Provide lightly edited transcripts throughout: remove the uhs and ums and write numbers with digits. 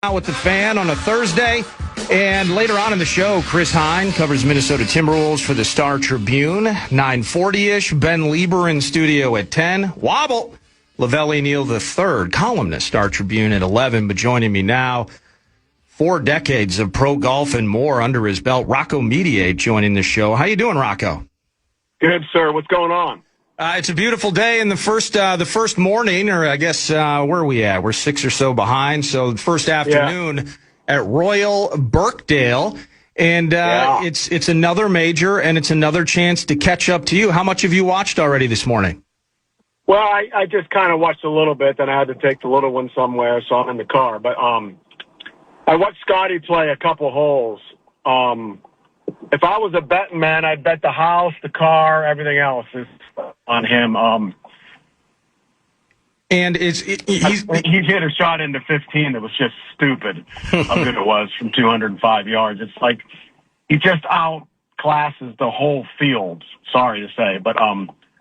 Now with the Fan on a Thursday, and later on in the show, Chris Hine covers Minnesota Timberwolves for the Star Tribune, 9:40-ish. Ben Lieber in studio at 10. Wobble, Lavelli Neal III, columnist, Star Tribune at 11. But joining me now, 4 decades of pro golf and more under his belt, Rocco Mediate joining the show. How you doing, Rocco? Good, sir. What's going on? It's a beautiful day in the first morning, or I guess, where are we at? We're 6 or so behind. So the first afternoon at Royal Birkdale. And it's another major, and it's another chance to catch up to you. How much have you watched already this morning? Well, I just kind of watched a little bit, then I had to take the little one somewhere, so I'm in the car. But I watched Scotty play a couple holes. If I was a betting man, I'd bet the house, the car, everything else is on him. And he's hit a shot into 15 that was just stupid how good it was from 205 yards. It's like he just outclasses the whole field. Sorry to say, but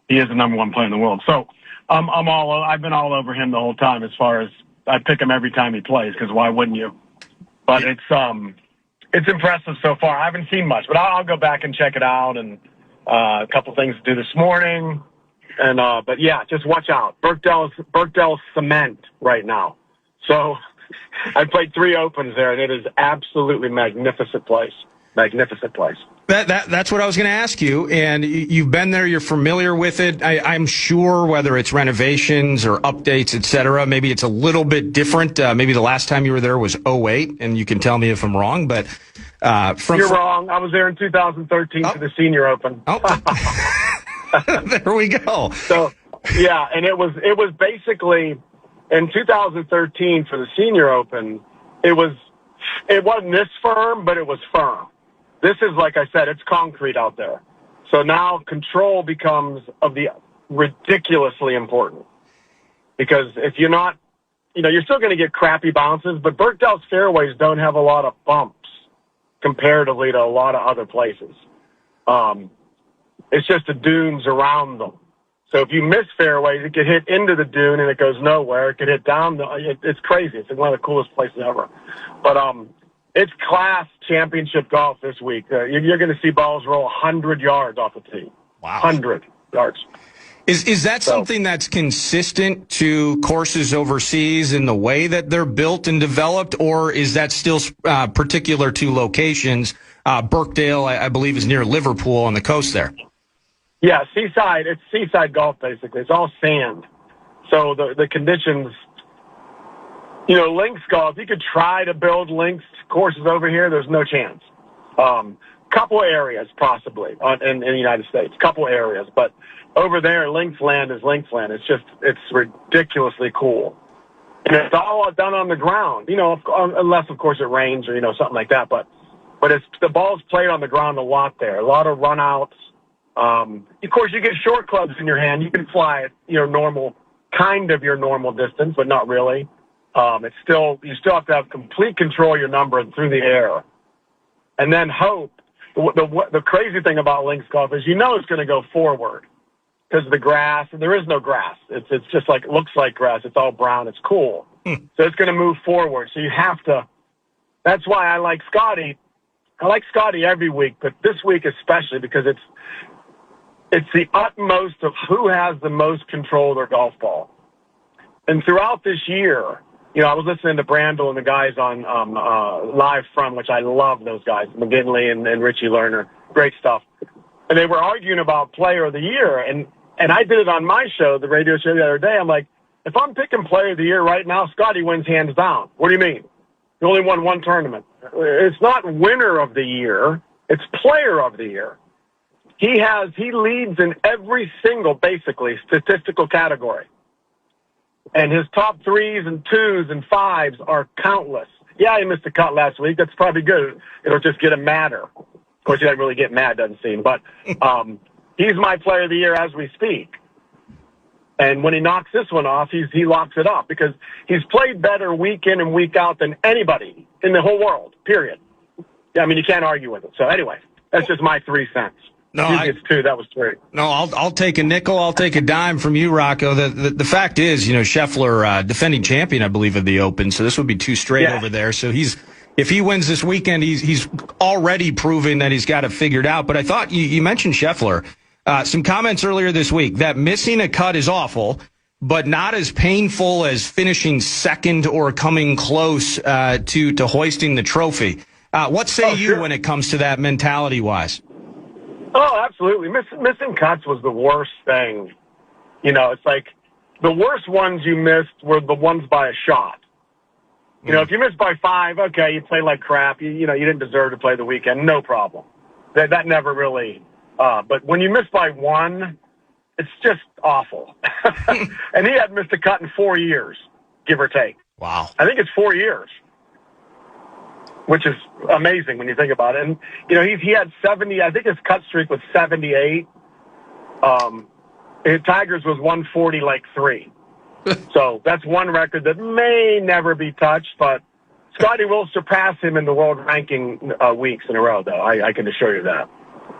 he is the number one player in the world. So I've been all over him the whole time. As far as I pick him every time he plays, because why wouldn't you? But it's impressive so far. I haven't seen much, but I'll go back and check it out, and a couple things to do this morning. And but yeah, just watch out. Birkdale's cement right now. So I played 3 opens there, and it is absolutely magnificent place. Magnificent place. That's what I was going to ask you. And you've been there. You're familiar with it. I'm sure whether it's renovations or updates, et cetera, maybe it's a little bit different. Maybe the last time you were there was 2008, and you can tell me if I'm wrong. But you're wrong. I was there in 2013 for the Senior Open. There we go. So, yeah, and it was basically in 2013 for the Senior Open, it wasn't this firm, but it was firm. This is, like I said, it's concrete out there. So now control becomes ridiculously important. Because if you're not, you're still going to get crappy bounces, but Birkdale's fairways don't have a lot of bumps comparatively to a lot of other places. It's just the dunes around them. So if you miss fairways, it could hit into the dune and it goes nowhere. It could hit down. It's crazy. It's one of the coolest places ever. But it's class championship golf this week. You're going to see balls roll 100 yards off the tee. Wow. 100 yards. Is that something that's consistent to courses overseas in the way that they're built and developed, or is that still particular to locations? Birkdale, I believe, is near Liverpool on the coast there. Yeah, seaside. It's seaside golf, basically. It's all sand. So the conditions, links golf, you could try to build links courses over here. There's no chance. Couple areas, possibly, in the United States. Couple areas. But over there, links land is links land. It's ridiculously cool. And it's all done on the ground, unless, of course, it rains or, something like that. But it's the ball's played on the ground a lot there. A lot of run-outs. Of course, you get short clubs in your hand. You can fly at your normal distance, but not really. You still have to have complete control of your number through the air, and then hope. The crazy thing about links golf is it's going to go forward because of the grass. And there is no grass. It's just it looks like grass. It's all brown. It's cool. So it's going to move forward. So you have to. That's why I like Scotty. I like Scotty every week, but this week especially because it's the utmost of who has the most control of their golf ball. And throughout this year, I was listening to Brandel and the guys on Live From, which I love those guys, McGinley and Richie Lerner. Great stuff. And they were arguing about Player of the Year. And I did it on my show, the radio show the other day. I'm like, if I'm picking Player of the Year right now, Scotty wins hands down. What do you mean? He only won 1 tournament. It's not winner of the year. It's Player of the Year. He leads in every single, basically, statistical category. And his top 3s and 2s and 5s are countless. Yeah, he missed a cut last week. That's probably good. It'll just get him madder. Of course, he doesn't really get mad, doesn't seem. But he's my Player of the Year as we speak. And when he knocks this one off, he locks it up because he's played better week in and week out than anybody in the whole world, period. Yeah, I mean, you can't argue with it. So anyway, that's just my 3 cents. No, Usually it's 2. That was 3. No, I'll take a nickel. I'll take a dime from you, Rocco. The fact is, Scheffler, defending champion, I believe, of the Open. So this would be 2 straight over there. So if he wins this weekend, he's already proving that he's got it figured out. But I thought you mentioned Scheffler. Some comments earlier this week that missing a cut is awful, but not as painful as finishing second or coming close to hoisting the trophy. What say you when it comes to that mentality-wise? Oh, absolutely. Missing cuts was the worst thing. It's like the worst ones you missed were the ones by a shot. If you missed by 5, okay, you played like crap. You didn't deserve to play the weekend. No problem. That never really. But when you miss by 1, it's just awful. And he hadn't missed a cut in 4 years, give or take. Wow. I think it's 4 years, which is amazing when you think about it. And, he had 70, I think his cut streak was 78. Tiger's was 140, like 3. So that's one record that may never be touched, but Scotty will surpass him in the world ranking weeks in a row, though. I can assure you that.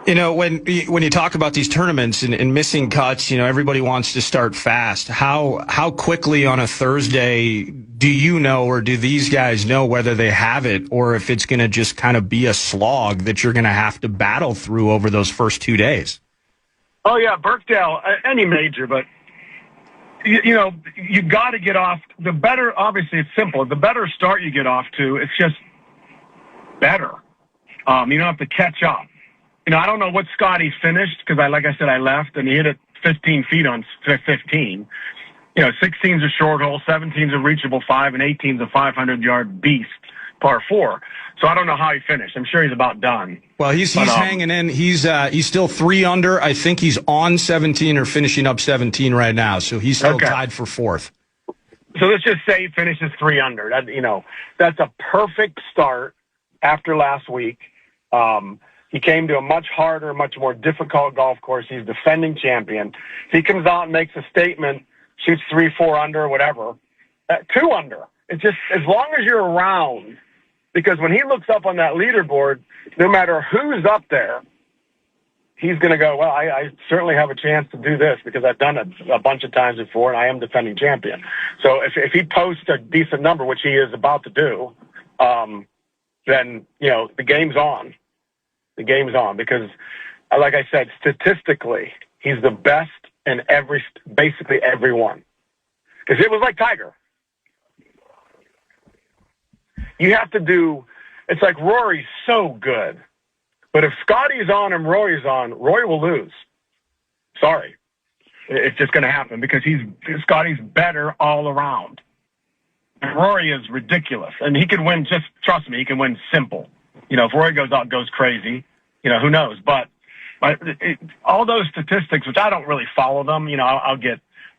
When you talk about these tournaments and missing cuts, everybody wants to start fast. How quickly on a Thursday do you know, or do these guys know whether they have it, or if it's going to just kind of be a slog that you're going to have to battle through over those first 2 days? Oh, yeah, Birkdale, any major, but, you got to get off. The better, obviously, it's simple. The better start you get off to, it's just better. You don't have to catch up. I don't know what Scotty finished because, like I said, I left, and he hit it 15 feet on 15. 16's a short hole, 17's a reachable 5, and 18's a 500-yard beast, par 4. So I don't know how he finished. I'm sure he's about done. Well, he's hanging in. He's still 3 under. I think he's on 17 or finishing up 17 right now. So he's still tied for 4th. So let's just say he finishes 3 under. That's a perfect start after last week. He came to a much harder, much more difficult golf course. He's defending champion. If he comes out and makes a statement, shoots 3, 4 under, whatever, 2 under. It's just as long as you're around. Because when he looks up on that leaderboard, no matter who's up there, he's going to go, well, I certainly have a chance to do this because I've done it a bunch of times before, and I am defending champion. So if he posts a decent number, which he is about to do, then, the game's on. The game's on because, like I said, statistically, he's the best in basically every one. Because it was like Tiger. You have to it's like Rory's so good. But if Scotty's on and Rory's on, Rory will lose. Sorry. It's just going to happen because Scotty's better all around. And Rory is ridiculous. And he can win, just trust me, he can win simple. If Rory goes crazy, who knows? But all those statistics, which I don't really follow them,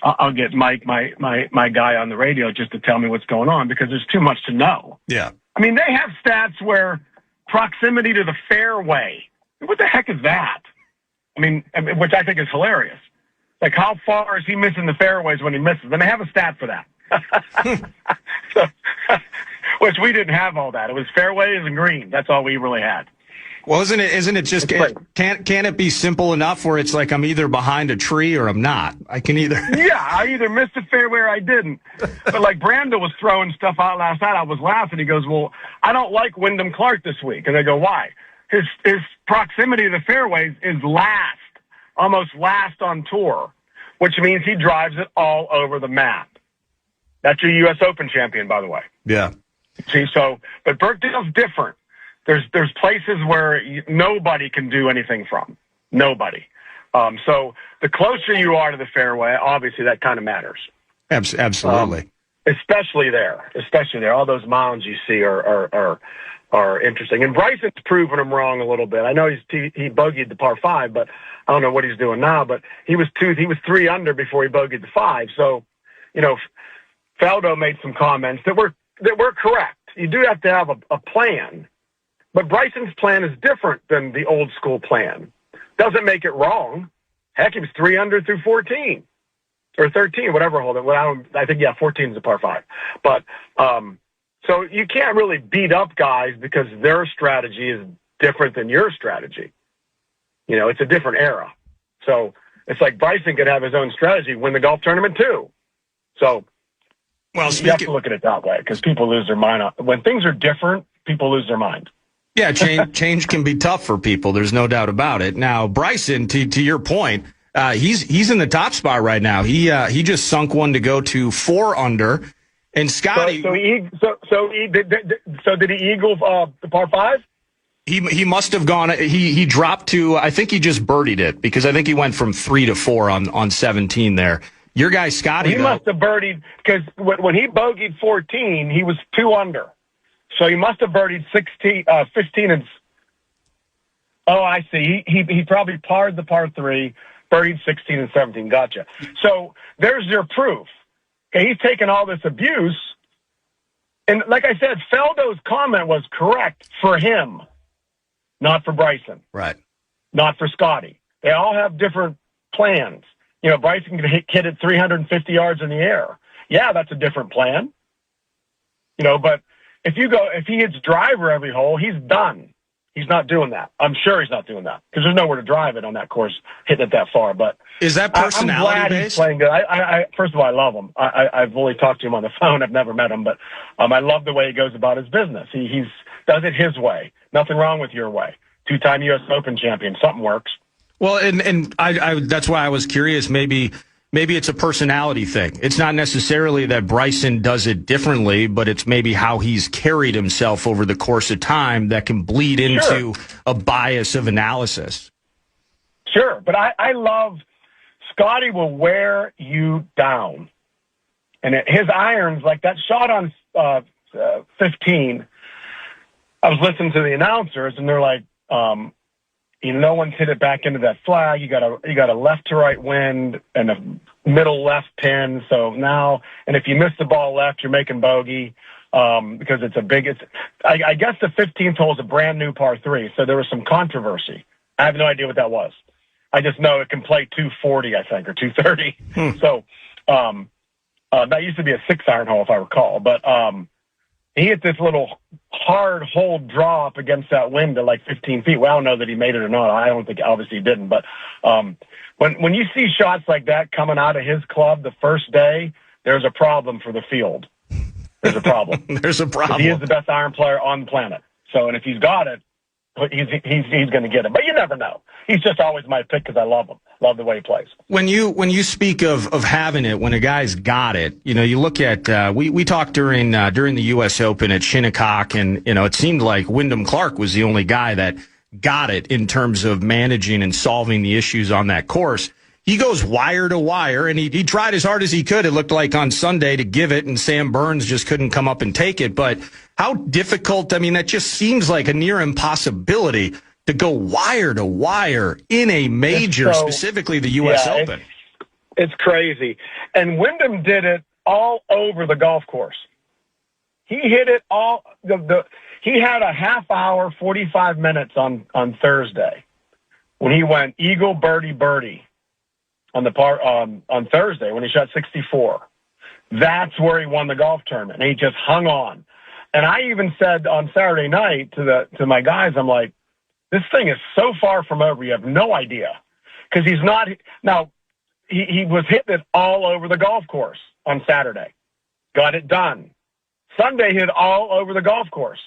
I'll get Mike, my guy on the radio, just to tell me what's going on because there's too much to know. Yeah. I mean, they have stats where proximity to the fairway. What the heck is that? I mean, which I think is hilarious. Like, how far is he missing the fairways when he misses? And they have a stat for that. Which we didn't have all that. It was fairways and green. That's all we really had. Well, isn't it just, can't it be simple enough where it's like I'm either behind a tree or I'm not? I can either. Yeah, I either missed a fairway or I didn't. But like Brando was throwing stuff out last night, I was laughing. He goes, well, I don't like Wyndham Clark this week. And I go, why? His proximity to the fairways is almost last on tour, which means he drives it all over the map. That's your U.S. Open champion, by the way. Yeah. See, but Birkdale's different. There's places where nobody can do anything from. Nobody. So the closer you are to the fairway, obviously that kind of matters. Absolutely. Especially there. All those mounds you see are interesting. And Bryson's proven him wrong a little bit. I know he bogeyed the par 5, but I don't know what he's doing now. But he was 3 under before he bogeyed the 5. So, Faldo made some comments that were correct. You do have to have a plan. But Bryson's plan is different than the old school plan. Doesn't make it wrong. Heck, he was 3 under through 14 or 13, whatever. I think 14 is a par 5. But so you can't really beat up guys because their strategy is different than your strategy. It's a different era. So it's like Bryson could have his own strategy, win the golf tournament too. So you have to look at it that way because people lose their mind. When things are different, people lose their mind. Yeah, change can be tough for people. There's no doubt about it. Now, Bryson, to your point, he's in the top spot right now. He just sunk one to go to 4 under, and Scotty. So did he eagle the par 5? He must have gone. He dropped to. I think he just birdied it because I think he went from 3 to 4 on 17 there. Your guy Scotty. He must have birdied because when he bogeyed 14, he was 2 under. So he must have birdied 15 and. Oh, I see. He probably parred the par 3, birdied 16 and 17. Gotcha. So there's your proof. Okay, he's taken all this abuse, and like I said, Feldo's comment was correct for him, not for Bryson. Right. Not for Scotty. They all have different plans. Bryson can hit it 350 yards in the air. Yeah, that's a different plan. But if he hits driver every hole, he's done. He's not doing that. I'm sure he's not doing that because there's nowhere to drive it on that course, hitting it that far. But is that personality I'm glad based? He's playing good. First of all, I love him. I've only talked to him on the phone. I've never met him, but I love the way he goes about his business. He does it his way. Nothing wrong with your way. 2-time U.S. Open champion. Something works. Well, and I that's why I was curious. Maybe it's a personality thing. It's not necessarily that Bryson does it differently, but it's maybe how he's carried himself over the course of time that can bleed into a bias of analysis. Sure, but I love Scotty will wear you down. And his irons, like that shot on 15, I was listening to the announcers, and they're like, no one's hit it back into that flag. You got a left to right wind and a middle left pin. So now, and if you miss the ball left, you're making bogey because I guess the 15th hole is a brand new par 3. So there was some controversy. I have no idea what that was. I just know it can play 240, I think, or 230. So that used to be a 6-iron hole, if I recall. But he hit this little hard hole draw up against that wind at like 15 feet. Well, I don't know that he made it or not. I don't think, obviously he didn't. But when you see shots like that coming out of his club the first day, there's a problem for the field. There's a problem. There's a problem. He is the best iron player on the planet. So, and if he's got it, he's going to get it. But you never know. He's just always my pick because I love him. Love the way he plays. When you speak of having it, when a guy's got it, you look at we talked during the U.S. Open at Shinnecock, and it seemed like Wyndham Clark was the only guy that got it in terms of managing and solving the issues on that course. He goes wire to wire, and he tried as hard as he could. It looked like on Sunday to give it, and Sam Burns just couldn't come up and take it. But how difficult? I mean, that just seems like a near impossibility to go wire to wire in a major, specifically the U.S. Open. It's crazy. And Wyndham did it all over the golf course. He hit it all. He had a half hour, 45 minutes on Thursday when he went eagle, birdie, birdie on the on Thursday when he shot 64. That's where he won the golf tournament, and he just hung on. And I even said on Saturday night to my guys, I'm like, this thing is so far from over, you have no idea. Because he's not – now, he was hitting it all over the golf course on Saturday. Got it done. Sunday hit all over the golf course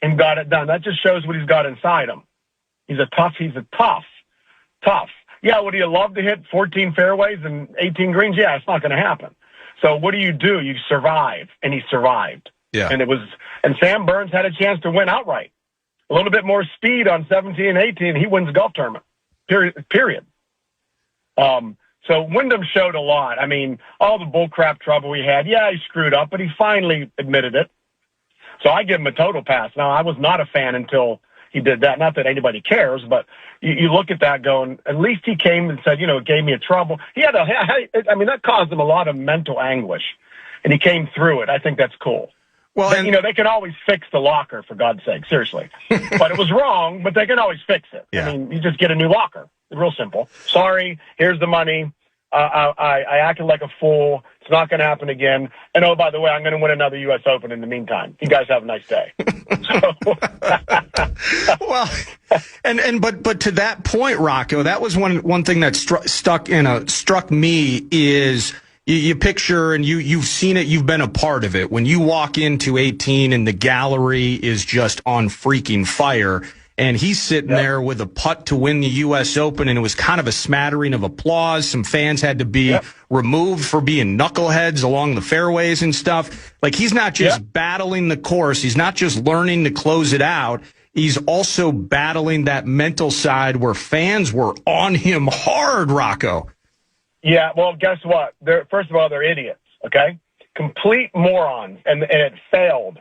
and got it done. That just shows what he's got inside him. He's a tough. Yeah, would he have loved to hit 14 fairways and 18 greens? Yeah, it's not going to happen. So what do? You survive, and he survived. Yeah. And Sam Burns had a chance to win outright. A little bit more speed on 17 and 18, he wins the golf tournament. Period. So Wyndham showed a lot. I mean, all the bullcrap trouble he had, yeah, he screwed up, but he finally admitted it. So I give him a total pass. Now, I was not a fan until he did that. Not that anybody cares, but you look at that going, at least he came and said, it gave me a trouble. That caused him a lot of mental anguish, and he came through it. I think that's cool. Well, but, they can always fix the locker, for God's sake, seriously. But it was wrong, but they can always fix it. Yeah. I mean, you just get a new locker. Real simple. Sorry, here's the money. I acted like a fool. It's not going to happen again. And oh, by the way, I'm going to win another U.S. Open in the meantime. You guys have a nice day. Well, but to that point, Rocco, that was one thing that struck me is you picture, and you've seen it, you've been a part of it. When you walk into 18 and the gallery is just on freaking fire, and he's sitting there with a putt to win the U.S. Open, and it was kind of a smattering of applause. Some fans had to be removed for being knuckleheads along the fairways and stuff. Like, he's not just battling the course. He's not just learning to close it out. He's also battling that mental side where fans were on him hard, Rocco. Yeah, well, guess what? First of all, they're idiots, okay? Complete morons, and it failed.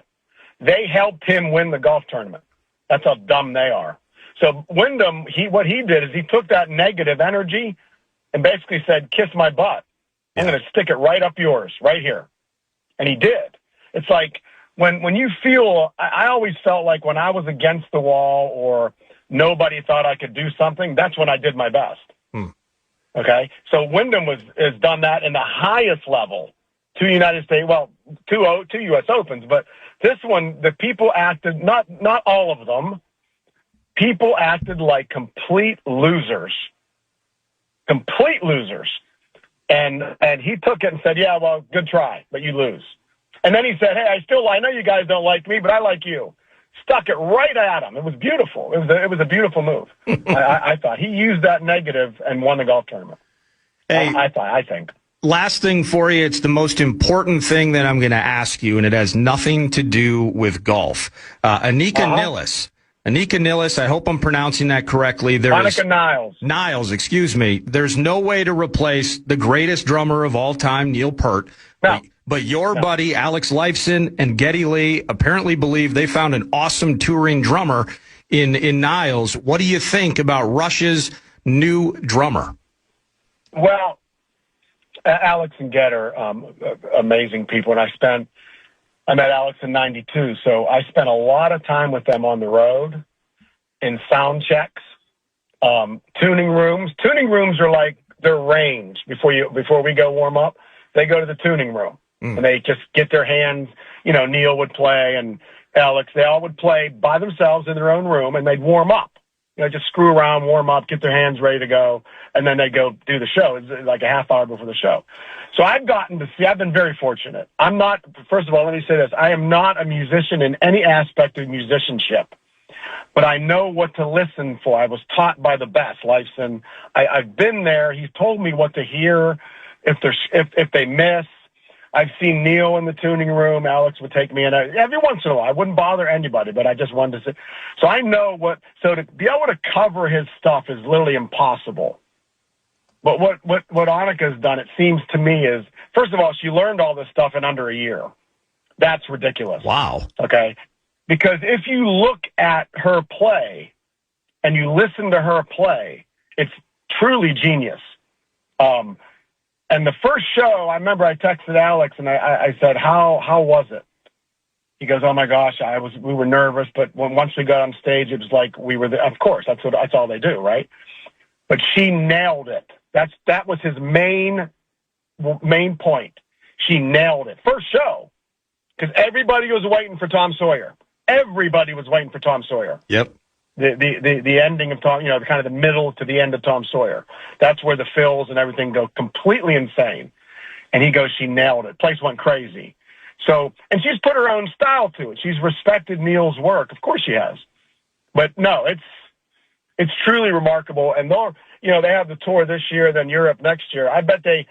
They helped him win the golf tournament. That's how dumb they are. So Wyndham, what he did is he took that negative energy and basically said, kiss my butt. I'm going to stick it right up yours, right here. And he did. It's like when you feel, I always felt like when I was against the wall or nobody thought I could do something, that's when I did my best. Okay? So Wyndham has done that in the highest level. 2 United States, well, two U.S. Opens, but this one, the people acted, not all of them, people acted like complete losers. Complete losers. And he took it and said, yeah, well, good try, but you lose. And then he said, hey, I know you guys don't like me, but I like you. Stuck it right at him. It was beautiful. It was a beautiful move. I thought. He used that negative and won the golf tournament. Hey, I think. Last thing for you, it's the most important thing that I'm going to ask you, and it has nothing to do with golf. Anika Nilis, I hope I'm pronouncing that correctly. Niles, excuse me. There's no way to replace the greatest drummer of all time, Neil Peart. No. But your buddy, Alex Lifeson and Geddy Lee, apparently believe they found an awesome touring drummer in Niles. What do you think about Rush's new drummer? Well, Alex and Ged are amazing people, and I met Alex in '92, so I spent a lot of time with them on the road in sound checks, tuning rooms. Tuning rooms are like their range before we go warm up. They go to the tuning room and they just get their hands. You know, Neil would play and Alex. They all would play by themselves in their own room, and they'd warm up. You know, just screw around, warm up, get their hands ready to go, and then they go do the show. It's like a half hour before the show. So I've been very fortunate. First of all, let me say this. I am not a musician in any aspect of musicianship, but I know what to listen for. I was taught by the best, Lifeson. I've been there. He's told me what to hear if they miss. I've seen Neil in the tuning room. Alex would take me in every once in a while. I wouldn't bother anybody, but I just wanted to say. So I know so to be able to cover his stuff is literally impossible. But what Annika's done, it seems to me, is, first of all, she learned all this stuff in under a year. That's ridiculous. Wow. Okay? Because if you look at her play and you listen to her play, it's truly genius. And the first show, I remember I texted Alex and I said, how was it? He goes, oh my gosh, we were nervous, but once we got on stage, it was like we were there. Of course, that's all they do, right? But she nailed it. That was his main point. She nailed it. First show, because everybody was waiting for Tom Sawyer. Everybody was waiting for Tom Sawyer. Yep. The ending of Tom, kind of the middle to the end of Tom Sawyer. That's where the fills and everything go completely insane. And he goes, she nailed it. Place went crazy. So, and she's put her own style to it. She's respected Neil's work. Of course she has. But no, it's truly remarkable. And they have the tour this year, then Europe next year. I bet they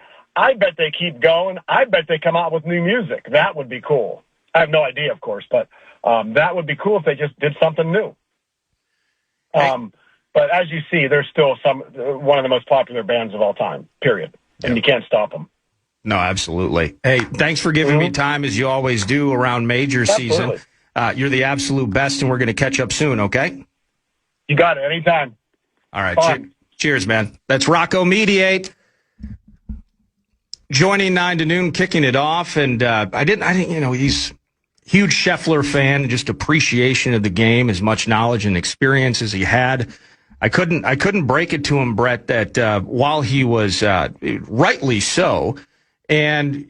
keep going. I bet they come out with new music. That would be cool. I have no idea, of course, but that would be cool if they just did something new. But as you see, they're still one of the most popular bands of all time, period. And you can't stop them. No, absolutely. Hey, thanks for giving me time, as you always do around major season. You're the absolute best, and we're going to catch up soon, okay? You got it. Anytime. All right. Cheers, man. That's Rocco Mediate joining 9 to noon, kicking it off. And I didn't, he's huge Scheffler fan, just appreciation of the game, as much knowledge and experience as he had. I couldn't break it to him, Brett, that while he was rightly so, and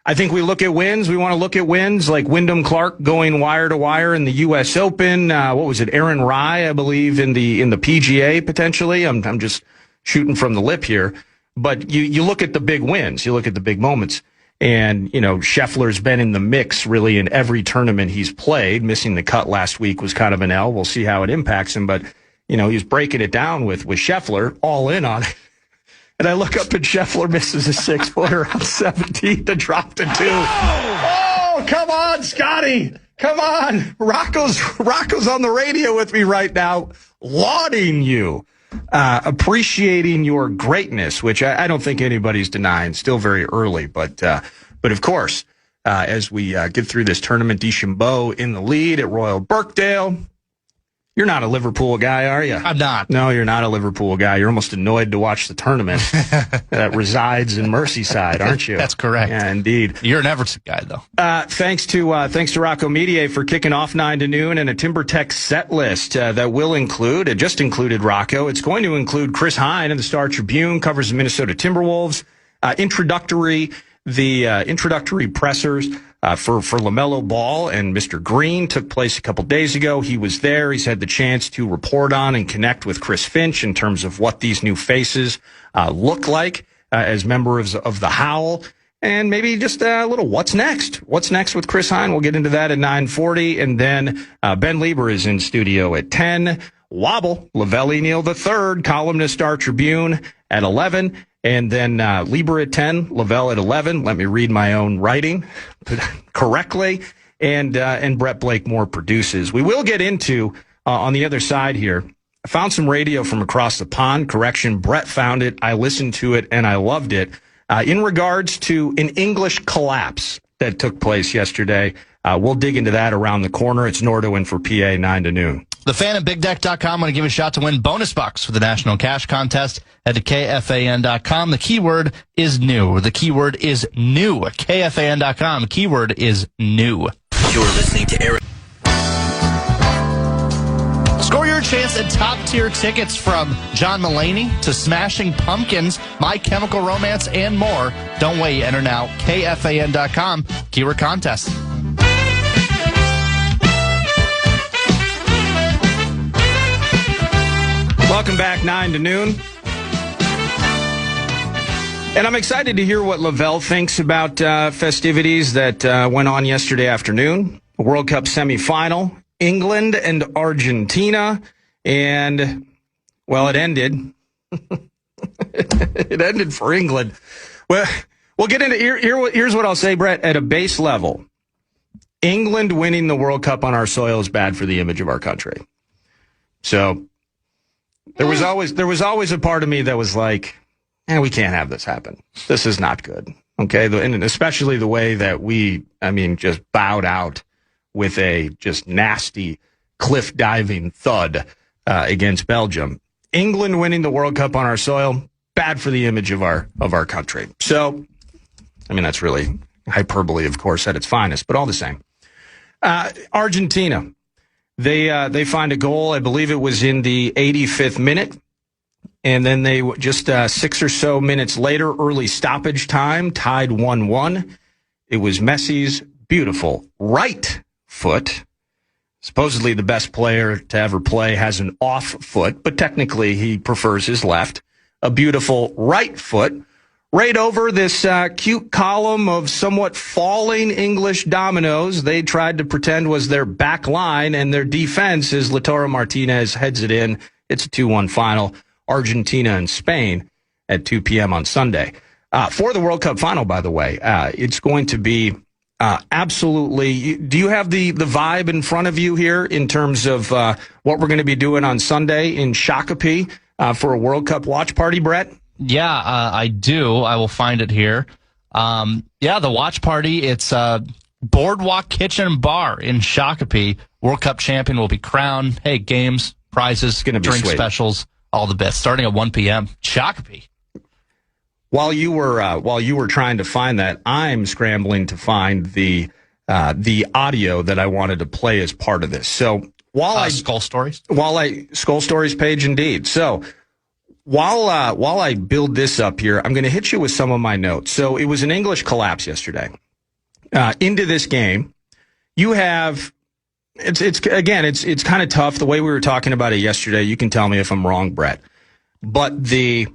I think we look at wins. We want to look at wins like Wyndham Clark going wire to wire in the U.S. Open. What was it, Aaron Rai, I believe, in the PGA potentially. I'm just shooting from the lip here, but you look at the big wins, you look at the big moments. And, Scheffler's been in the mix really in every tournament he's played. Missing the cut last week was kind of an L. We'll see how it impacts him. But, he's breaking it down with Scheffler, all in on it. And I look up and Scheffler misses a 6-footer on 17 to drop to 2. Oh, come on, Scotty. Come on. Rocco's on the radio with me right now, lauding you. Appreciating your greatness, which I don't think anybody's denying. Still very early, but of course, as we get through this tournament, DeChambeau in the lead at Royal Birkdale. You're not a Liverpool guy, are you? I'm not. No, you're not a Liverpool guy. You're almost annoyed to watch the tournament that resides in Merseyside, aren't you? That's correct. Yeah, indeed. You're an Everton guy, though. Thanks to Rocco Mediate for kicking off 9 to noon and a TimberTech set list that will include, it just included Rocco. It's going to include Chris Hine in the Star Tribune, covers the Minnesota Timberwolves, introductory pressers for LaMelo Ball and Mr. Green took place a couple days ago. He was there. He's had the chance to report on and connect with Chris Finch in terms of what these new faces look like as members of the Howl. And maybe just a little what's next. What's next with Chris Hine? We'll get into that at 9:40. And then Ben Lieber is in studio at 10. Wobble, Lavelli Neal III, columnist Star Tribune at 11. And then Lieber at 10, Lavelle at 11. Let me read my own writing correctly. And Brett Blakemore produces. We will get into, on the other side here, I found some radio from across the pond. Correction, Brett found it. I listened to it, and I loved it. In regards to an English collapse that took place yesterday, we'll dig into that around the corner. It's Nordo in for PA 9 to noon. The Fan at BigDeck.com want to give a shot to win bonus bucks for the National Cash Contest. Head to KFAN.com. The keyword is new. The keyword is new. KFAN.com. The keyword is new. You're listening to Eric. Score your chance at top-tier tickets from John Mulaney to Smashing Pumpkins, My Chemical Romance, and more. Don't wait. Enter now. KFAN.com. Keyword contest. Welcome back, 9 to noon. And I'm excited to hear what Lavelle thinks about festivities that went on yesterday afternoon. The World Cup semifinal, England and Argentina. And, well, it ended. It ended for England. Well, we'll get into here's what I'll say, Brett. At a base level, England winning the World Cup on our soil is bad for the image of our country. So there was always a part of me that was like, we can't have this happen. This is not good. Okay. And especially the way that just bowed out with a just nasty cliff diving thud against Belgium. England winning the World Cup on our soil, bad for the image of our country. So, that's really hyperbole, of course, at its finest, but all the same. Argentina. They find a goal, I believe it was in the 85th minute, and then they just 6 or so minutes later, early stoppage time, tied 1-1. It was Messi's beautiful right foot. Supposedly the best player to ever play has an off foot, but technically he prefers his left. A beautiful right foot. Right over this cute column of somewhat falling English dominoes they tried to pretend was their back line, and their defense as Lautaro Martinez heads it in. It's a 2-1 final, Argentina and Spain at 2 p.m. on Sunday. For the World Cup final, by the way, it's going to be absolutely... Do you have the vibe in front of you here in terms of what we're going to be doing on Sunday in Shakopee for a World Cup watch party, Brett? Yeah, I do. I will find it here. The watch party, it's Boardwalk Kitchen and Bar in Shakopee. World Cup champion will be crowned. Hey, games, prizes, drink specials, all the best. Starting at 1 p.m. Shakopee. While you were trying to find that, I'm scrambling to find the audio that I wanted to play as part of this. So Skull Stories. Skull Stories page, indeed. So while I build this up here, I'm going to hit you with some of my notes. So it was an English collapse yesterday. Into this game, you have it's kind of tough the way we were talking about it yesterday. You can tell me if I'm wrong, Brett, but the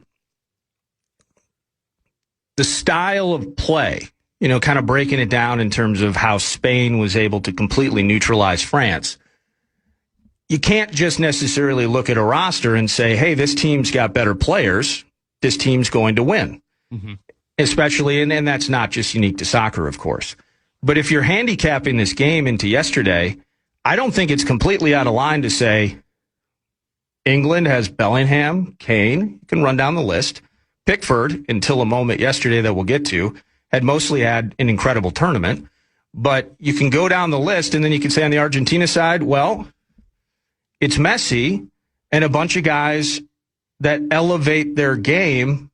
style of play, kind of breaking it down in terms of how Spain was able to completely neutralize France. You can't just necessarily look at a roster and say, hey, this team's got better players. This team's going to win. Mm-hmm. Especially, and that's not just unique to soccer, of course. But if you're handicapping this game into yesterday, I don't think it's completely out of line to say England has Bellingham, Kane, you can run down the list. Pickford, until a moment yesterday that we'll get to, had mostly had an incredible tournament. But you can go down the list, and then you can say on the Argentina side, well, it's Messi and a bunch of guys that elevate their game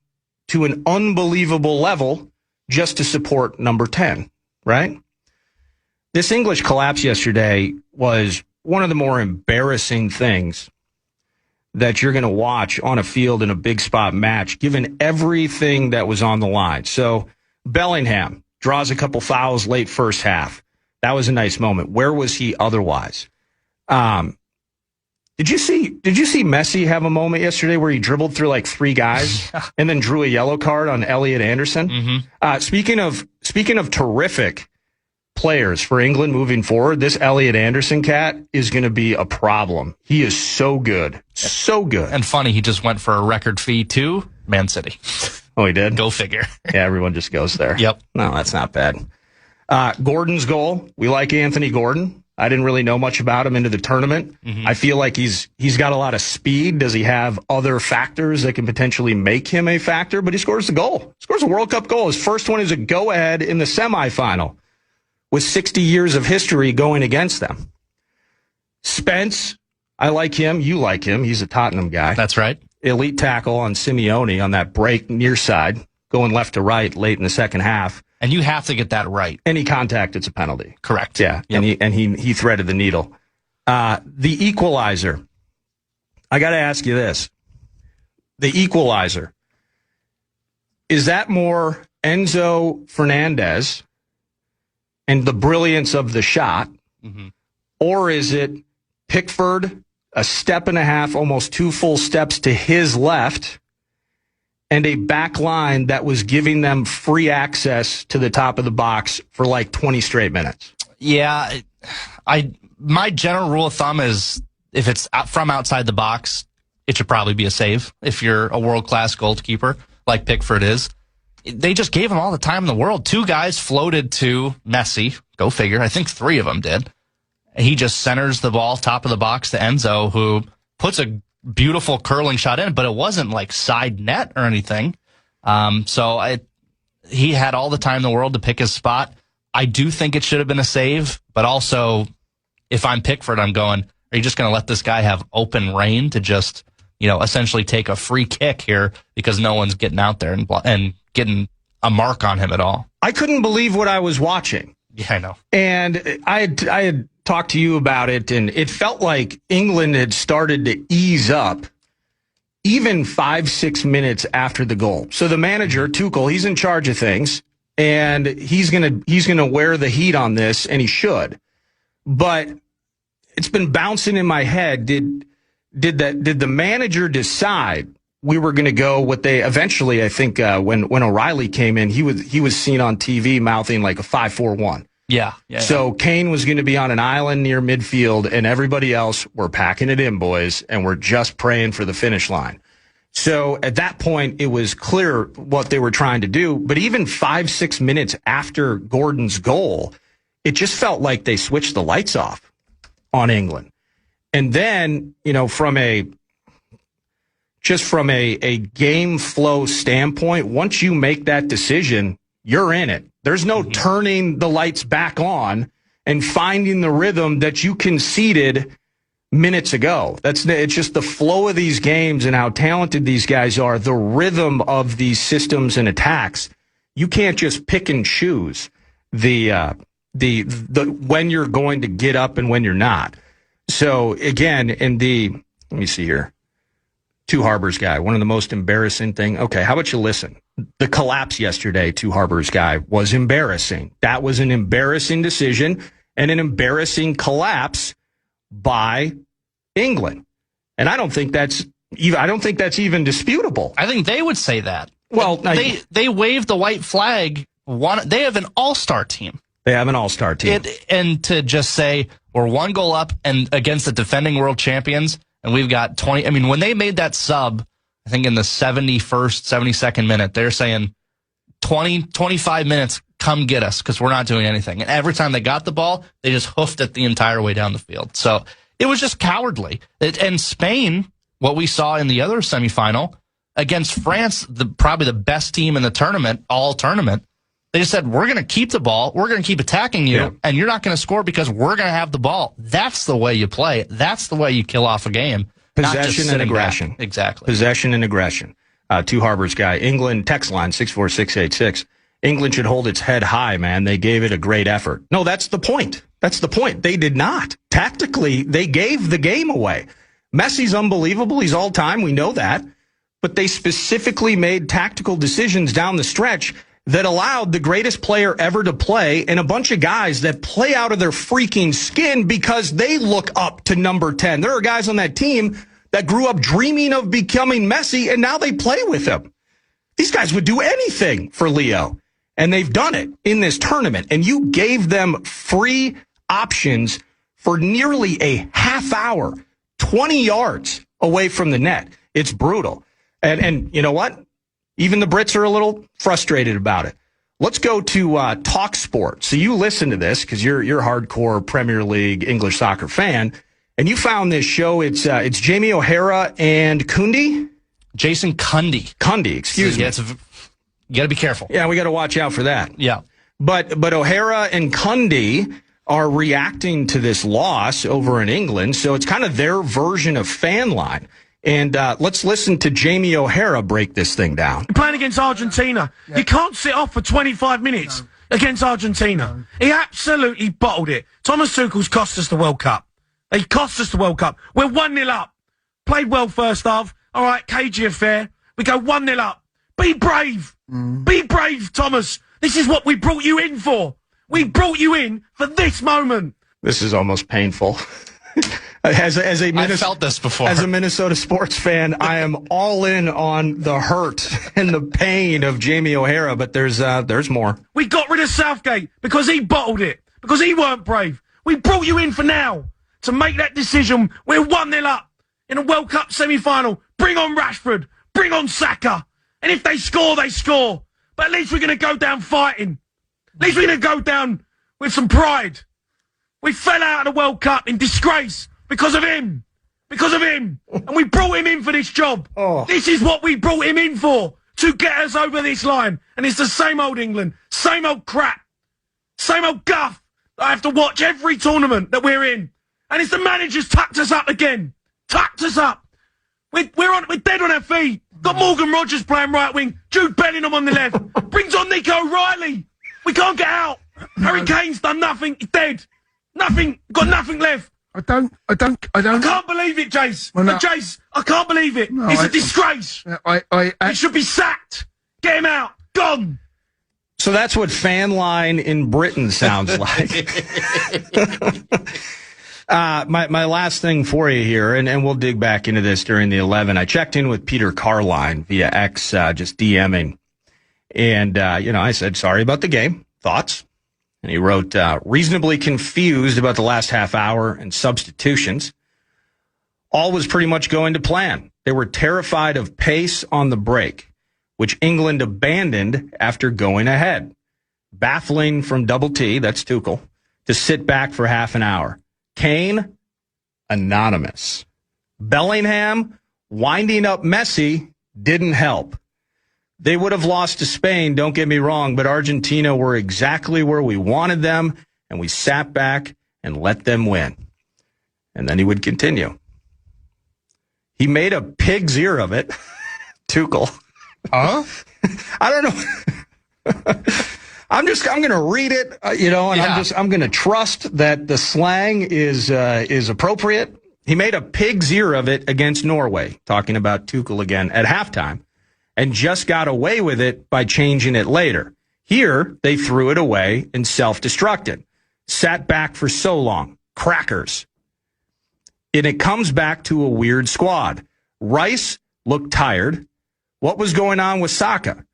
to an unbelievable level just to support number 10, right? This English collapse yesterday was one of the more embarrassing things that you're going to watch on a field in a big spot match, given everything that was on the line. So Bellingham draws a couple fouls late first half. That was a nice moment. Where was he otherwise? Did you see Messi have a moment yesterday where he dribbled through like 3 guys and then drew a yellow card on Elliot Anderson? Mm-hmm. Speaking of terrific players for England moving forward, this Elliot Anderson cat is going to be a problem. He is so good. So good. And funny, he just went for a record fee to Man City. Oh, he did? Go figure. Yeah, everyone just goes there. Yep. No, that's not bad. Gordon's goal. We like Anthony Gordon. I didn't really know much about him into the tournament. Mm-hmm. I feel like he's got a lot of speed. Does he have other factors that can potentially make him a factor? But he scores the goal. Scores a World Cup goal. His first one is a go-ahead in the semifinal with 60 years of history going against them. Spence, I like him. You like him. He's a Tottenham guy. That's right. Elite tackle on Simeone on that break near side, going left to right late in the second half. And you have to get that right. Any contact, it's a penalty. Correct. Yeah, yep. and he threaded the needle. The equalizer. I got to ask you this. The equalizer. Is that more Enzo Fernandez and the brilliance of the shot, mm-hmm. or is it Pickford, a step and a half, almost 2 full steps to his left, and a back line that was giving them free access to the top of the box for like 20 straight minutes? Yeah, my general rule of thumb is if it's from outside the box, it should probably be a save if you're a world-class goalkeeper like Pickford is. They just gave him all the time in the world. 2 guys floated to Messi. Go figure. I think 3 of them did. He just centers the ball top of the box to Enzo, who puts a beautiful curling shot in, but it wasn't like side net or anything. He had all the time in the world to pick his spot. I do think it should have been a save, but also if I'm Pickford, I'm going, are you just going to let this guy have open reign to just, essentially take a free kick here because no one's getting out there and getting a mark on him at all? I couldn't believe what I was watching. Yeah, I know. And I had talked to you about it, and it felt like England had started to ease up even 5-6 minutes after the goal. So the manager, Tuchel, he's in charge of things, and he's gonna wear the heat on this, and he should. But it's been bouncing in my head. Did the manager decide we were going to go what they eventually, I think, when O'Reilly came in, he was seen on TV mouthing like a 5-4-1. Yeah. So Kane was going to be on an island near midfield, and everybody else were packing it in, boys, and we're just praying for the finish line. So at that point, it was clear what they were trying to do. But even 5-6 minutes after Gordon's goal, it just felt like they switched the lights off on England. And then, from a game flow standpoint, once you make that decision, you're in it. There's no turning the lights back on and finding the rhythm that you conceded minutes ago. It's just the flow of these games and how talented these guys are, the rhythm of these systems and attacks. You can't just pick and choose the when you're going to get up and when you're not. So, again, let me see here. Two Harbors guy, one of the most embarrassing thing. Okay, how about you listen? The collapse yesterday, Two Harbors guy, was embarrassing. That was an embarrassing decision and an embarrassing collapse by England. And I don't think that's even disputable. I think they would say that. Well, they waved the white flag. They have an all-star team. They have an all-star team. And to just say we're one goal up and against the defending world champions, and we've got 20. I mean, when they made that sub, I think in the 71st, 72nd minute, they're saying 20, 25 minutes, come get us because we're not doing anything. And every time they got the ball, they just hoofed it the entire way down the field. So it was just cowardly. And Spain, what we saw in the other semifinal against France, probably the best team in the tournament, all tournament, they just said, we're going to keep the ball. We're going to keep attacking you, and you're not going to score because we're going to have the ball. That's the way you play. That's the way you kill off a game. Possession and aggression. Back. Exactly. Possession and aggression. Two Harbors guy. England, text line 64686. England should hold its head high, man. They gave it a great effort. No, that's the point. That's the point. They did not. Tactically, they gave the game away. Messi's unbelievable. He's all time. We know that. But they specifically made tactical decisions down the stretch that allowed the greatest player ever to play and a bunch of guys that play out of their freaking skin because they look up to number 10. There are guys on that team that grew up dreaming of becoming Messi, and now they play with him. These guys would do anything for Leo, and they've done it in this tournament. And you gave them free options for nearly a half hour, 20 yards away from the net. It's brutal. And you know what? Even the Brits are a little frustrated about it. Let's go to Talk Sport. So you listen to this because you're a hardcore Premier League English soccer fan, and you found this show. It's Jamie O'Hara and Jason Cundy. Excuse me. Yeah, you got to be careful. Yeah, we got to watch out for that. Yeah. But O'Hara and Cundy are reacting to this loss over in England, so it's kind of their version of Fan Line. And let's listen to Jamie O'Hara break this thing down. Playing against Argentina. Yeah. You can't sit off for 25 minutes against Argentina. He absolutely bottled it. Thomas Tuchel's cost us the World Cup. He cost us the World Cup. We're 1-0 up. Played well first half. All right, cagey affair. We go 1-0 up. Be brave. Be brave, Thomas. This is what we brought you in for. We brought you in for this moment. This is almost painful. As a I've felt this before. As a Minnesota sports fan, I am all in on the hurt and the pain of Jamie O'Hara, but there's more. We got rid of Southgate because he bottled it, because he weren't brave. We brought you in for now to make that decision. We're 1-0 up in a World Cup semi-final. Bring on Rashford. Bring on Saka. And if they score, they score. But at least we're going to go down fighting. At least we're going to go down with some pride. We fell out of the World Cup in disgrace. Because of him. Because of him. And we brought him in for this job. Oh. This is what we brought him in for. To get us over this line. And it's the same old England. Same old crap. Same old guff. I have to watch every tournament that we're in. And it's the manager's tucked us up again. Tucked us up. We're dead on our feet. Got Morgan Rogers playing right wing. Jude Bellingham on the left. Brings on Nico O'Reilly. We can't get out. Harry Kane's done nothing. He's dead. Nothing. Got nothing left. I don't. I can't believe it, Jace. Well, no. Jace, I can't believe it. No, it's a disgrace. He should be sacked. Get him out. Gone. So that's what Fan Line in Britain sounds like. My last thing for you here, and we'll dig back into this during the 11. I checked in with Peter Carline via X, just DMing. And, I said, sorry about the game. Thoughts? And he wrote, reasonably confused about the last half hour and substitutions. All was pretty much going to plan. They were terrified of pace on the break, which England abandoned after going ahead. Baffling from Double T, that's Tuchel, to sit back for half an hour. Kane, anonymous. Bellingham, winding up Messi, didn't help. They would have lost to Spain, don't get me wrong, but Argentina were exactly where we wanted them, and we sat back and let them win. And then he would continue. He made a pig's ear of it, Tuchel. Huh? I don't know. I'm going to read it, and I'm going to trust that the slang is appropriate. He made a pig's ear of it against Norway, talking about Tuchel again at halftime, and just got away with it by changing it later. Here, they threw it away and self-destructed. Sat back for so long. Crackers. And it comes back to a weird squad. Rice looked tired. What was going on with Saka?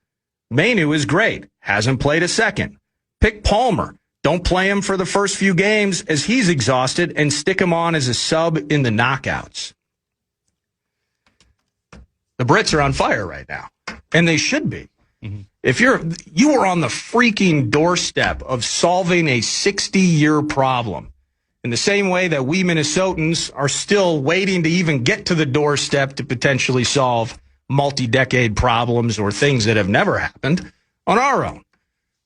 Mainu is great. Hasn't played a second. Pick Palmer. Don't play him for the first few games as he's exhausted and stick him on as a sub in the knockouts. The Brits are on fire right now, and they should be. Mm-hmm. If you were on the freaking doorstep of solving a 60-year problem, in the same way that we Minnesotans are still waiting to even get to the doorstep to potentially solve multi-decade problems or things that have never happened on our own.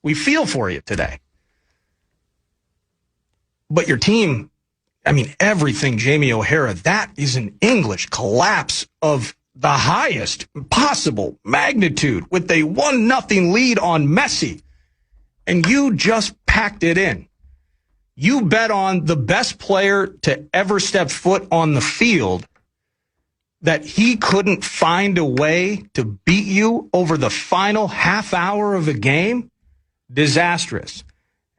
We feel for you today. But your team, everything, Jamie O'Hara, that is an English collapse of the highest possible magnitude with a 1-0 lead on Messi. And you just packed it in. You bet on the best player to ever step foot on the field that he couldn't find a way to beat you over the final half hour of a game. Disastrous.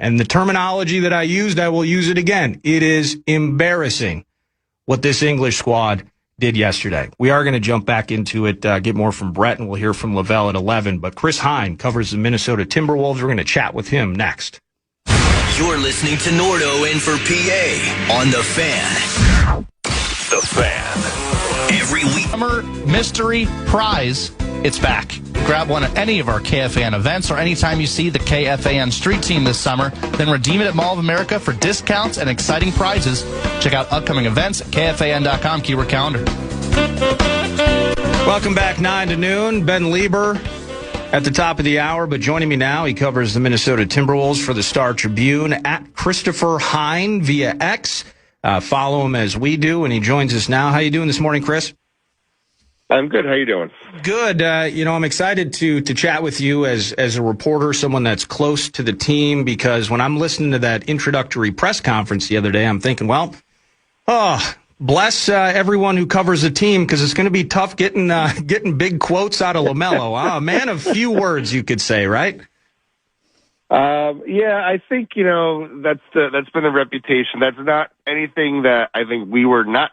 And the terminology that I used, I will use it again. It is embarrassing what this English squad did yesterday. We are going to jump back into it, get more from Brett, and we'll hear from Lavelle at 11. But Chris Hine covers the Minnesota Timberwolves. We're going to chat with him next. You're listening to Nordo in for PA on The Fan. The Fan. Every week. Summer Mystery Prize. It's back. Grab one at any of our KFAN events or anytime you see the KFAN street team this summer. Then redeem it at Mall of America for discounts and exciting prizes. Check out upcoming events at KFAN.com, keyword calendar. Welcome back, 9 to noon. Ben Lieber at the top of the hour, but joining me now, he covers the Minnesota Timberwolves for the Star Tribune at Christopher Hine via X. Follow him as we do, and he joins us now. How you doing this morning, Chris? I'm good. How you doing? Good. I'm excited to chat with you as a reporter, someone that's close to the team, because when I'm listening to that introductory press conference the other day, I'm thinking, bless everyone who covers the team, because it's going to be tough getting big quotes out of LaMelo. A man of few words, you could say, right? Yeah, I think that's been the reputation. That's not anything that I think we were not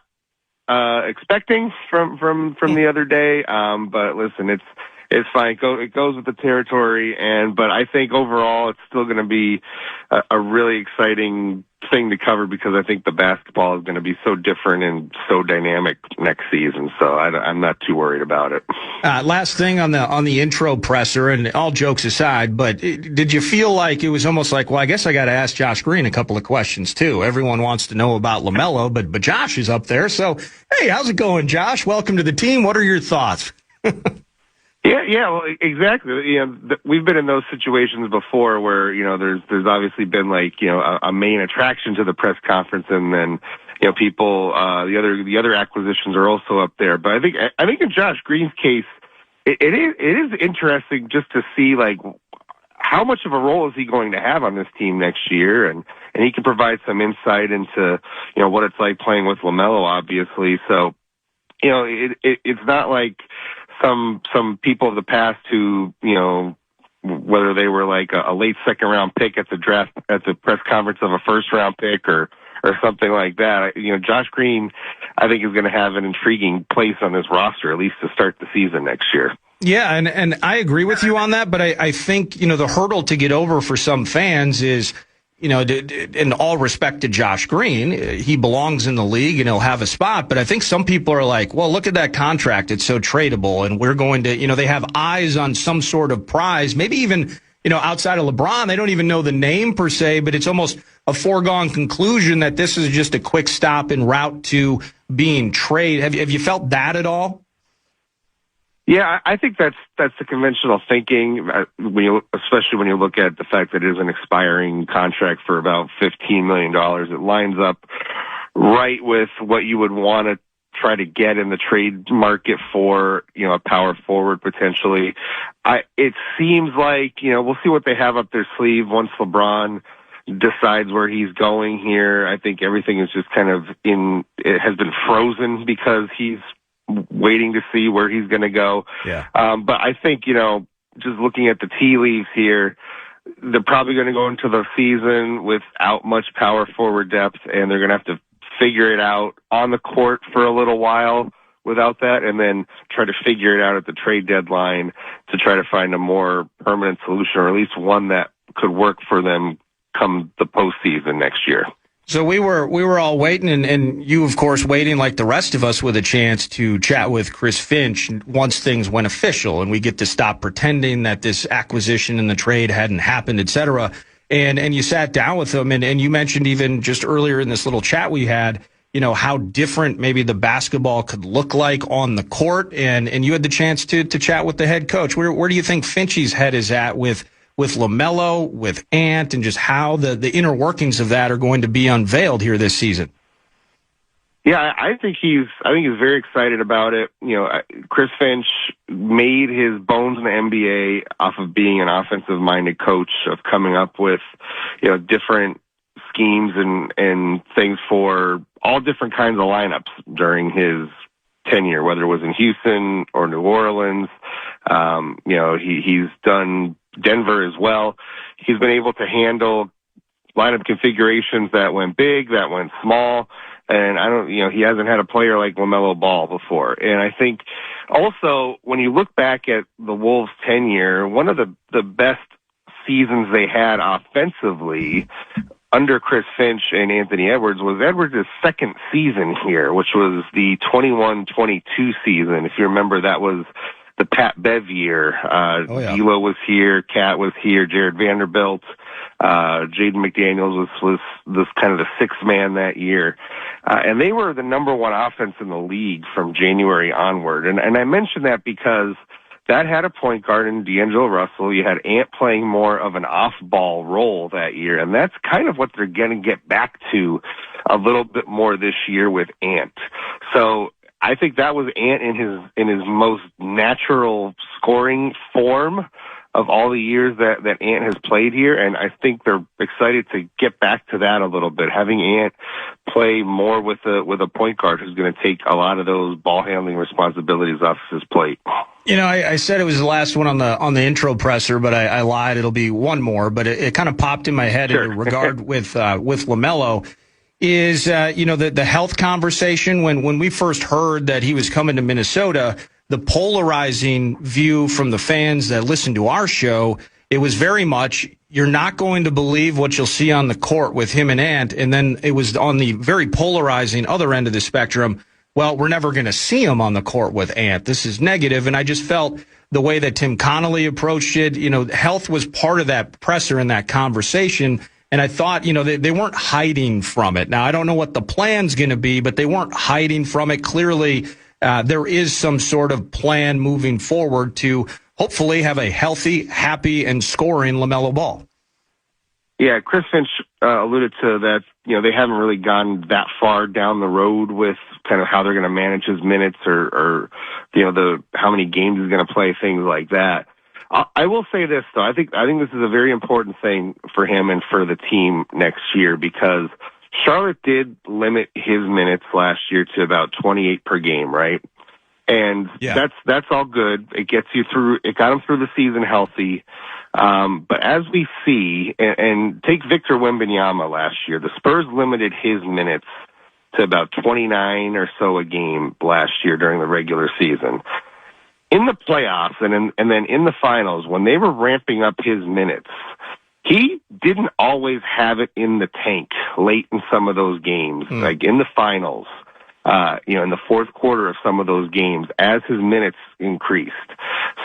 expecting from the other day. But listen, it's fine. It goes with the territory, but I think overall it's still going to be a really exciting thing to cover, because I think the basketball is going to be so different and so dynamic next season. So I'm not too worried about it. Last thing on the intro presser, and all jokes aside, but did you feel like it was almost like, well, I guess I got to ask Josh Green a couple of questions too. Everyone wants to know about LaMelo, but Josh is up there. So, hey, how's it going, Josh? Welcome to the team. What are your thoughts? Yeah, well, exactly. We've been in those situations before where, there's obviously been a main attraction to the press conference, and then, people, the other acquisitions are also up there. But I think in Josh Green's case, it is interesting just to see how much of a role is he going to have on this team next year, and he can provide some insight into, what it's like playing with LaMelo, obviously. So, it's not like some people of the past who, whether they were a late second round pick at the draft, at the press conference of a first round pick or something like that. Josh Green, I think, is going to have an intriguing place on this roster, at least to start the season next year. Yeah, and I agree with you on that, but I think, the hurdle to get over for some fans is, in all respect to Josh Green, he belongs in the league and he'll have a spot. But I think some people are like, well, look at that contract. It's so tradable. And we're going to, they have eyes on some sort of prize, maybe even, outside of LeBron. They don't even know the name per se, but it's almost a foregone conclusion that this is just a quick stop en route to being traded. Have you felt that at all? Yeah, I think that's the conventional thinking, especially when you look at the fact that it is an expiring contract for about $15 million. It lines up right with what you would want to try to get in the trade market for, a power forward potentially. It seems like, we'll see what they have up their sleeve once LeBron decides where he's going here. I think everything is just kind of it has been frozen because he's waiting to see where he's going to go. Yeah. But I think, just looking at the tea leaves here, they're probably going to go into the season without much power forward depth, and they're going to have to figure it out on the court for a little while without that, and then try to figure it out at the trade deadline to try to find a more permanent solution, or at least one that could work for them come the postseason next year. So we were all waiting, and you, of course, waiting like the rest of us with a chance to chat with Chris Finch once things went official, and we get to stop pretending that this acquisition and the trade hadn't happened, et cetera. And you sat down with him, and you mentioned even just earlier in this little chat we had, how different maybe the basketball could look like on the court, and you had the chance to chat with the head coach. Where do you think Finchie's head is at with LaMelo, with Ant, and just how the inner workings of that are going to be unveiled here this season? Yeah, I think he's very excited about it. Chris Finch made his bones in the NBA off of being an offensive-minded coach, of coming up with, different schemes and things for all different kinds of lineups during his tenure, whether it was in Houston or New Orleans. He's done Denver as well. He's been able to handle lineup configurations that went big, that went small, and he hasn't had a player like LaMelo Ball before. And I think also when you look back at the Wolves' tenure, one of the best seasons they had offensively under Chris Finch and Anthony Edwards was Edwards' second season here, which was the 21-22 season. If you remember, that was the Pat Bev year. D'Lo was here, Cat was here, Jared Vanderbilt, Jaden McDaniels was this kind of the sixth man that year. And they were the number one offense in the league from January onward. And I mention that because that had a point guard in D'Angelo Russell. You had Ant playing more of an off-ball role that year, and that's kind of what they're going to get back to a little bit more this year with Ant. So I think that was Ant in his most natural scoring form of all the years that Ant has played here, and I think they're excited to get back to that a little bit, having Ant play more with a point guard who's going to take a lot of those ball handling responsibilities off his plate. I said it was the last one on the intro presser, but I lied. It'll be one more, but it kind of popped in my head in regard with LaMelo. Is the health conversation when we first heard that he was coming to Minnesota, the polarizing view from the fans that listen to our show, it was very much, you're not going to believe what you'll see on the court with him and Ant. And then it was on the very polarizing other end of the spectrum, well, we're never going to see him on the court with Ant. This is negative. And I just felt the way that Tim Connolly approached it, health was part of that presser in that conversation. And I thought, they weren't hiding from it. Now, I don't know what the plan's going to be, but they weren't hiding from it. Clearly, there is some sort of plan moving forward to hopefully have a healthy, happy, and scoring LaMelo Ball. Yeah, Chris Finch alluded to that. They haven't really gone that far down the road with kind of how they're going to manage his minutes or how many games he's going to play, things like that. I will say this though. I think this is a very important thing for him and for the team next year, because Charlotte did limit his minutes last year to about 28 per game, right? And that's all good. It gets you through. It got him through the season healthy. But as we see, and take Victor Wembanyama last year, the Spurs limited his minutes to about 29 or so a game last year during the regular season. In the playoffs and then in the finals, when they were ramping up his minutes, he didn't always have it in the tank late in some of those games, like in the finals, in the fourth quarter of some of those games as his minutes increased.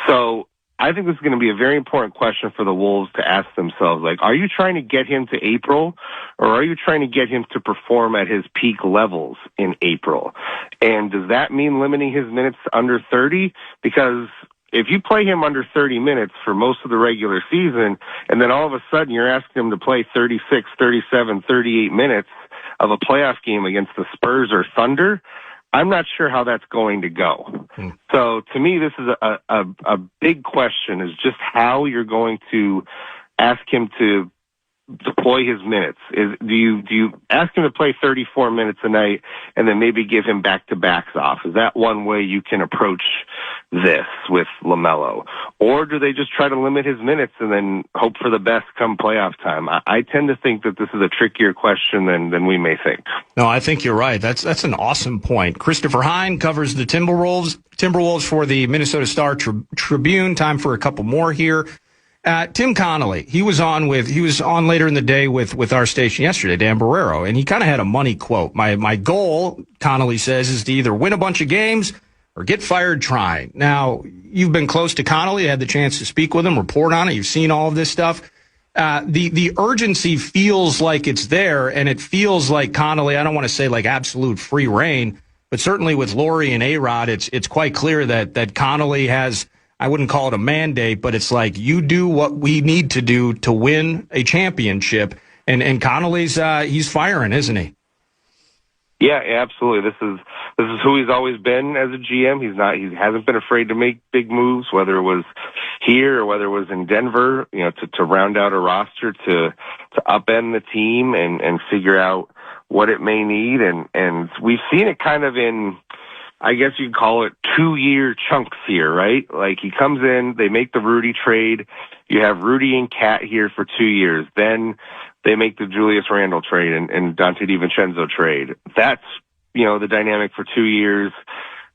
So I think this is going to be a very important question for the Wolves to ask themselves. Like, are you trying to get him to April, or are you trying to get him to perform at his peak levels in April? And does that mean limiting his minutes under 30? Because if you play him under 30 minutes for most of the regular season, and then all of a sudden you're asking him to play 36, 37, 38 minutes of a playoff game against the Spurs or Thunder, I'm not sure how that's going to go. So to me, this is a big question, is just how you're going to ask him to deploy his minutes. Do you ask him to play 34 minutes a night and then maybe give him back-to-backs off? Is that one way you can approach this with LaMelo? Or do they just try to limit his minutes and then hope for the best come playoff time? I tend to think that this is a trickier question than we may think. No, I think you're right. That's an awesome point. Christopher Hine covers the Timberwolves for the Minnesota Star Tribune. Time for a couple more here. Tim Connolly, he was on later in the day with our station yesterday, Dan Barrero, and he kind of had a money quote. My goal, Connolly says, is to either win a bunch of games or get fired trying. Now, you've been close to Connolly, had the chance to speak with him, report on it. You've seen all of this stuff. The urgency feels like it's there, and it feels like Connolly, I don't want to say like absolute free reign, but certainly with Laurie and A-Rod, it's quite clear that Connolly has, I wouldn't call it a mandate, but it's like, you do what we need to do to win a championship. And Connolly's, he's firing, isn't he? Yeah, absolutely. This is who he's always been as a GM. He hasn't been afraid to make big moves, whether it was here or whether it was in Denver, to round out a roster, to upend the team and figure out what it may need. And we've seen it kind of in, I guess you'd call it 2-year chunks here, right? Like, he comes in, they make the Rudy trade. You have Rudy and Cat here for 2 years. Then they make the Julius Randle trade and Dante DiVincenzo trade. That's, the dynamic for 2 years,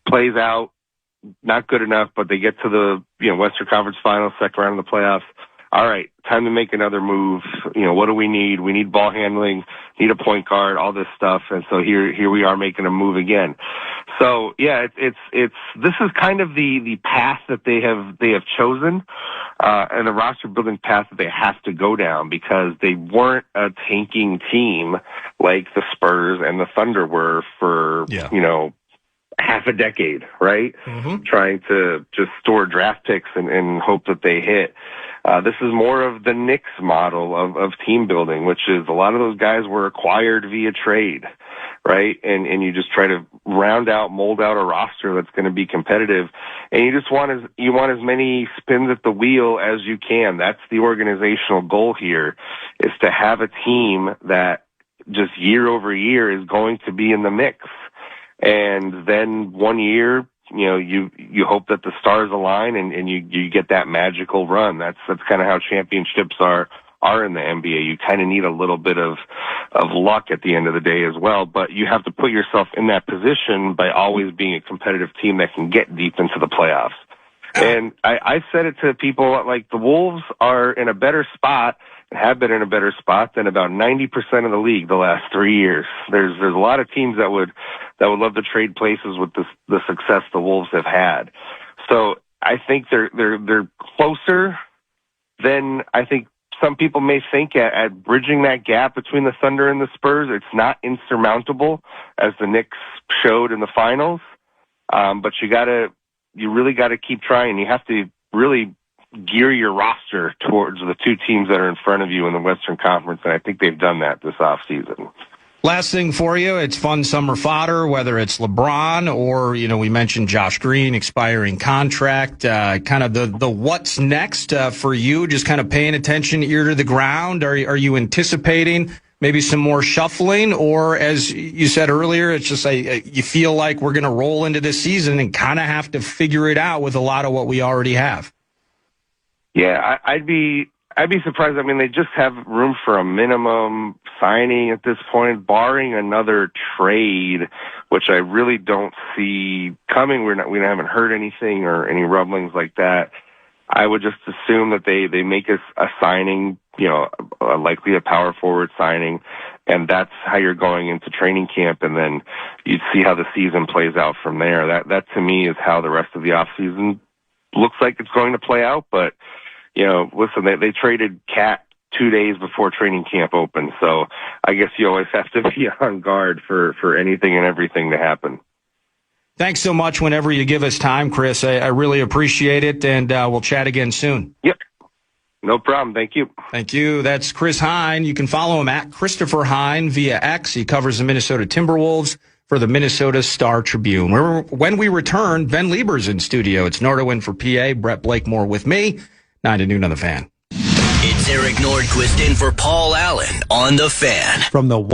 plays out, not good enough, but they get to the, Western Conference Finals, second round of the playoffs. All right, time to make another move. What do we need? We need ball handling, need a point guard, all this stuff. And so here we are making a move again. So yeah, it's this is kind of the path that they have chosen, and the roster building path that they have to go down, because they weren't a tanking team like the Spurs and the Thunder were for, half a decade, right? Mm-hmm. Trying to just store draft picks and hope that they hit. This is more of the Knicks model of team building, which is a lot of those guys were acquired via trade, right? And you just try to mold out a roster that's going to be competitive. And you just want as many spins at the wheel as you can. That's the organizational goal here, is to have a team that just year over year is going to be in the mix. And then one year, you hope that the stars align and you get that magical run. That's kind of how championships are in the NBA. You kind of need a little bit of luck at the end of the day as well, but you have to put yourself in that position by always being a competitive team that can get deep into the playoffs. And I said it to people, like, the Wolves are in a better spot, have been in a better spot than about 90% of the league the last 3 years. There's a lot of teams that would love to trade places with the success the Wolves have had. So I think they're closer than I think some people may think at bridging that gap between the Thunder and the Spurs. It's not insurmountable, as the Knicks showed in the finals. But you really gotta keep trying. You have to really gear your roster towards the two teams that are in front of you in the Western Conference, and I think they've done that this offseason. Last thing for you, it's fun summer fodder, whether it's LeBron or, we mentioned Josh Green, expiring contract, kind of the what's next for you, just kind of paying attention, ear to the ground. Are you anticipating maybe some more shuffling, or, as you said earlier, it's just you feel like we're going to roll into this season and kind of have to figure it out with a lot of what we already have? Yeah, I'd be surprised. I mean, they just have room for a minimum signing at this point, barring another trade, which I really don't see coming. We haven't heard anything or any rumblings like that. I would just assume that they make a signing, likely a power forward signing, and that's how you're going into training camp, and then you'd see how the season plays out from there. That to me is how the rest of the offseason looks like it's going to play out. But listen, they traded Cat 2 days before training camp opened, so I guess you always have to be on guard for anything and everything to happen. Thanks so much whenever you give us time, Chris. I really appreciate it, and we'll chat again soon. Yep. No problem. Thank you. Thank you. That's Chris Hine. You can follow him at Christopher Hine via X. He covers the Minnesota Timberwolves for the Minnesota Star Tribune. When we return, Ben Lieber's in studio. It's Nordo in for PA. Brett Blakemore with me. 9 to noon on the Fan. It's Eric Nordquist in for Paul Allen on the Fan. From the